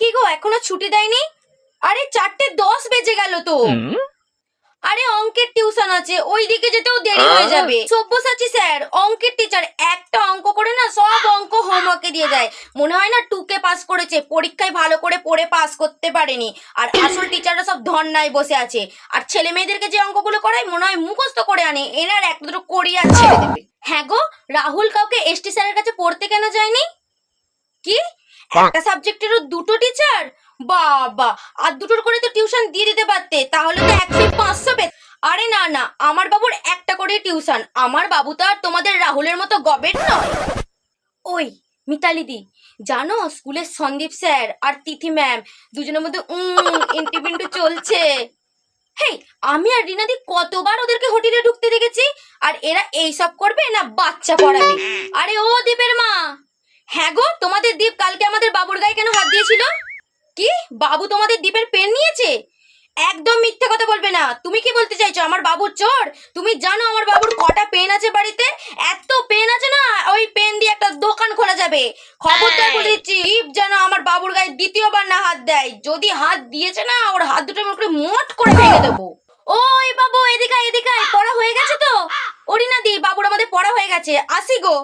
কি গো, এখনো ছুটি দেয়নি? আরে 4:10 বেজে গেল তো। আরে অঙ্কের টিউশন আছে, ওইদিকে যেতেও দেরি হয়ে যাবে। সব্যসাচী স্যার অঙ্কের টিচার, একটা অঙ্ক করে না সব অঙ্ক হোমওয়ার্কে দিয়ে দেয়। মনে হয় না 2কে পাস করেছে, পরীক্ষায় ভালো করে পড়ে পাস করতে পারেনি। আর আসল টিচাররা সব ধর্নায় বসে আছে। আর ছেলে মেয়েদেরকে যে অঙ্কগুলো করায় মনে হয় মুখস্থ করে আনে, এনার একটা দুটো করিয়ে আর ছেড়ে দেবে। হ্যাঁ গো, রাহুল কাউকে এসটি স্যারের কাছে পড়তে কেন যায়নি? কি, একটা সাবজেক্টেরও দুটো টিচার? বাবা, আর দুটোর করে তো টিউশন দিয়ে দিতে পারতে, তাহলে তো 100-500 পেত। আরে না না, আমার বাবুর একটা করে টিউশন। আমার বাবু তো আর তোমাদের রাহুলের মতো গবেট নয়। ওই মিতালি দি, জানো স্কুলের সন্দীপ স্যার আর তিথি ম্যাম দুজনের মধ্যে ইন্টিপিন্টু চলছে। হেই, আমি আর রিনাদি কতবার ওদেরকে হোটেলে ঢুকতে দেখেছি। আর এরা এইসব করবে না বাচ্চা পড়াবে? আরে ও দীপের মা। হ্যাঁ গো, তোমাদের দীপ কালকে আমাদের বাবুর গায়ে কেন হাত দিয়েছিল? কি, বাবু তোমাদের দীপের পেন নিয়েছে? একদম মিথ্যে কথা বলবে না। তুমি কি বলতে চাইছো আমার বাবুর চোর? তুমি জানো আমার বাবুর কটা পেন আছে বাড়িতে? এত পেন আছে না, ওই পেন দিয়ে একটা দোকান খোলা যাবে। খবরদার বলে দিচ্ছি, দীপ যেন আমার বাবুর গায়ে দ্বিতীয়বার না হাত দেয়। যদি হাত দিয়েছে না, ওর হাত দুটো আমি ওকে মোট করে ভেঙে দেবো। ওই বাবু, এদিকে আয়, এদিকে আয়। পড়া হয়ে গেছে তো? ওরি না দি, বাবুর আমাদের পড়া হয়ে গেছে, আসি গো।